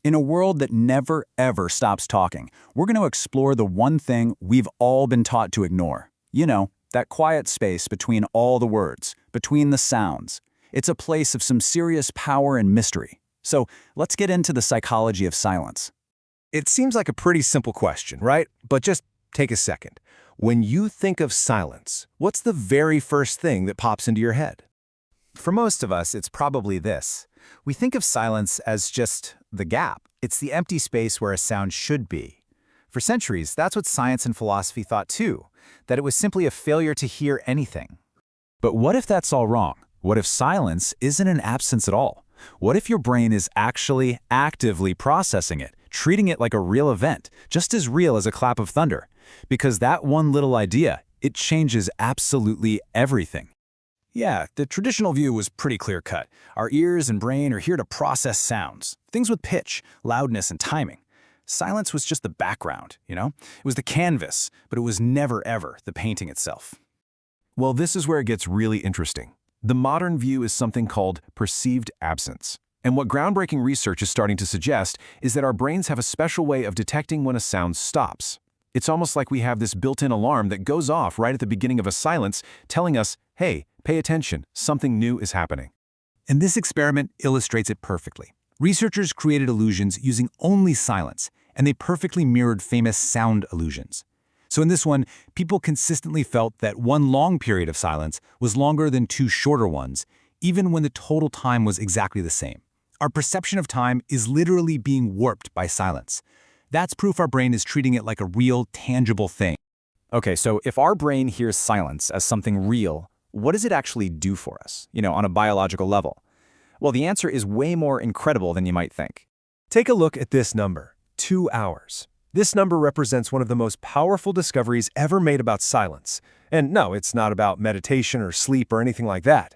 In a world that never, ever stops talking, we're going to explore the one thing we've all been taught to ignore. You know, that quiet space between all the words, between the sounds. It's a place of some serious power and mystery. So let's get into the psychology of silence. It seems like a pretty simple question, right? But just take a second. When you think of silence, what's the very first thing that pops into your head? For most of us, it's probably this. We think of silence as just the gap. It's the empty space where a sound should be. For centuries, that's what science and philosophy thought too, that it was simply a failure to hear anything. But what if that's all wrong? What if silence isn't an absence at all? What if your brain is actually actively processing it, treating it like a real event, just as real as a clap of thunder? Because that one little idea, it changes absolutely everything. Yeah, the traditional view was pretty clear-cut. Our ears and brain are here to process sounds, things with pitch, loudness, and timing. Silence was just the background, you know? It was the canvas, but it was never, ever the painting itself. Well, this is where it gets really interesting. The modern view is something called perceived absence. And what groundbreaking research is starting to suggest is that our brains have a special way of detecting when a sound stops. It's almost like we have this built-in alarm that goes off right at the beginning of a silence, telling us, hey, pay attention, something new is happening. And this experiment illustrates it perfectly. Researchers created illusions using only silence, and they perfectly mirrored famous sound illusions. So in this one, people consistently felt that one long period of silence was longer than two shorter ones, even when the total time was exactly the same. Our perception of time is literally being warped by silence. That's proof our brain is treating it like a real, tangible thing. Okay, so if our brain hears silence as something real, what does it actually do for us, on a biological level? Well, the answer is way more incredible than you might think. Take a look at this number, 2 hours. This number represents one of the most powerful discoveries ever made about silence. And no, it's not about meditation or sleep or anything like that.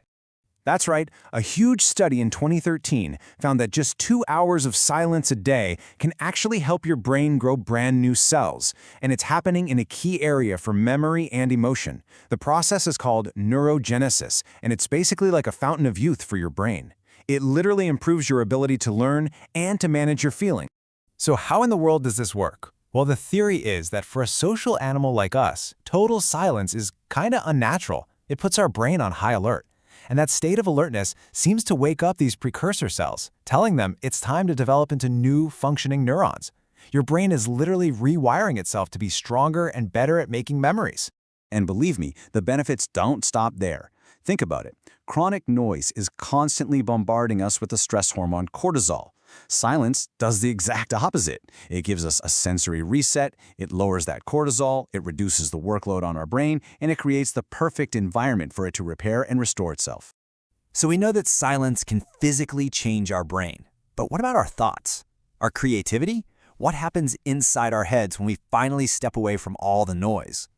That's right, a huge study in 2013 found that just 2 hours of silence a day can actually help your brain grow brand new cells, and it's happening in a key area for memory and emotion. The process is called neurogenesis, and it's basically like a fountain of youth for your brain. It literally improves your ability to learn and to manage your feelings. So how in the world does this work? Well, the theory is that for a social animal like us, total silence is kinda unnatural. It puts our brain on high alert. And that state of alertness seems to wake up these precursor cells, telling them it's time to develop into new functioning neurons. Your brain is literally rewiring itself to be stronger and better at making memories. And believe me, the benefits don't stop there. Think about it. Chronic noise is constantly bombarding us with the stress hormone cortisol. Silence does the exact opposite. It gives us a sensory reset, it lowers that cortisol, it reduces the workload on our brain, and it creates the perfect environment for it to repair and restore itself. So we know that silence can physically change our brain. But what about our thoughts? Our creativity? What happens inside our heads when we finally step away from all the noise?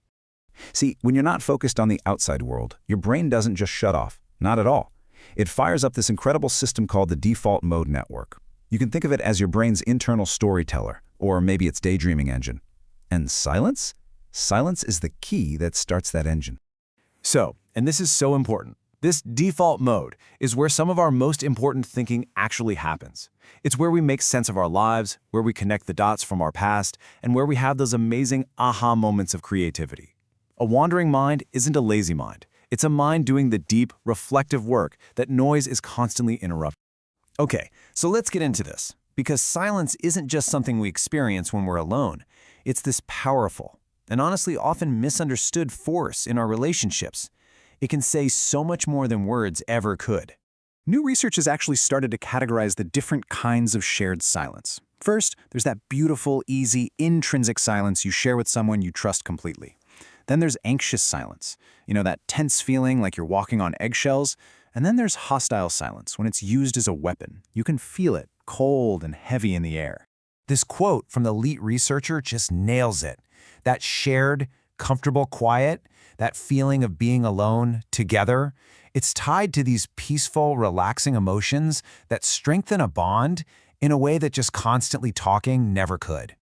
See, when you're not focused on the outside world, your brain doesn't just shut off. Not at all. It fires up this incredible system called the default mode network. You can think of it as your brain's internal storyteller, or maybe its daydreaming engine. And silence? Silence is the key that starts that engine. So, and this is so important, this default mode is where some of our most important thinking actually happens. It's where we make sense of our lives, where we connect the dots from our past, and where we have those amazing aha moments of creativity. A wandering mind isn't a lazy mind. It's a mind doing the deep, reflective work that noise is constantly interrupting. Okay, so let's get into this, because silence isn't just something we experience when we're alone. It's this powerful, and honestly often misunderstood force in our relationships. It can say so much more than words ever could. New research has actually started to categorize the different kinds of shared silence. First, there's that beautiful, easy, intrinsic silence you share with someone you trust completely. Then there's anxious silence, that tense feeling like you're walking on eggshells. And then there's hostile silence, when it's used as a weapon. You can feel it, cold and heavy in the air. This quote from the elite researcher just nails it. That shared, comfortable quiet, that feeling of being alone, together, it's tied to these peaceful, relaxing emotions that strengthen a bond in a way that just constantly talking never could.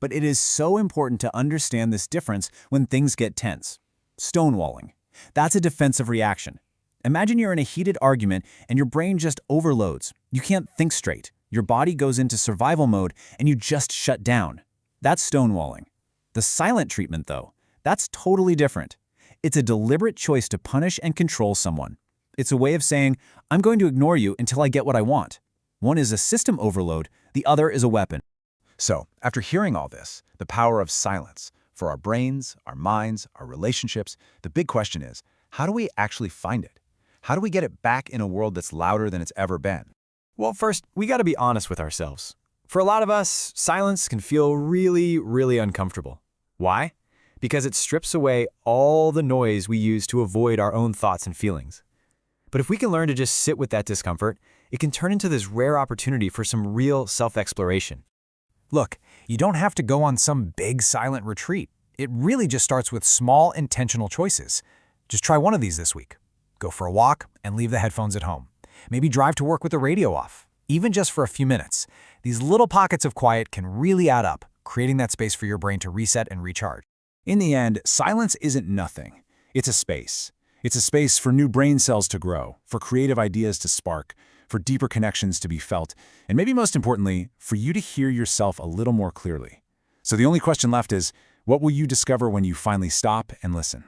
But it is so important to understand this difference when things get tense. Stonewalling. That's a defensive reaction. Imagine you're in a heated argument and your brain just overloads. You can't think straight. Your body goes into survival mode and you just shut down. That's stonewalling. The silent treatment, though, that's totally different. It's a deliberate choice to punish and control someone. It's a way of saying, I'm going to ignore you until I get what I want. One is a system overload, the other is a weapon. So, after hearing all this, the power of silence, for our brains, our minds, our relationships, the big question is, how do we actually find it? How do we get it back in a world that's louder than it's ever been? Well, first, we got to be honest with ourselves. For a lot of us, silence can feel really, really uncomfortable. Why? Because it strips away all the noise we use to avoid our own thoughts and feelings. But if we can learn to just sit with that discomfort, it can turn into this rare opportunity for some real self-exploration. Look, you don't have to go on some big silent retreat. It really just starts with small, intentional choices. Just try one of these this week. Go for a walk and leave the headphones at home. Maybe drive to work with the radio off, even just for a few minutes. These little pockets of quiet can really add up, creating that space for your brain to reset and recharge. In the end, silence isn't nothing. It's a space. It's a space for new brain cells to grow, for creative ideas to spark, for deeper connections to be felt, and maybe most importantly, for you to hear yourself a little more clearly. So the only question left is, what will you discover when you finally stop and listen?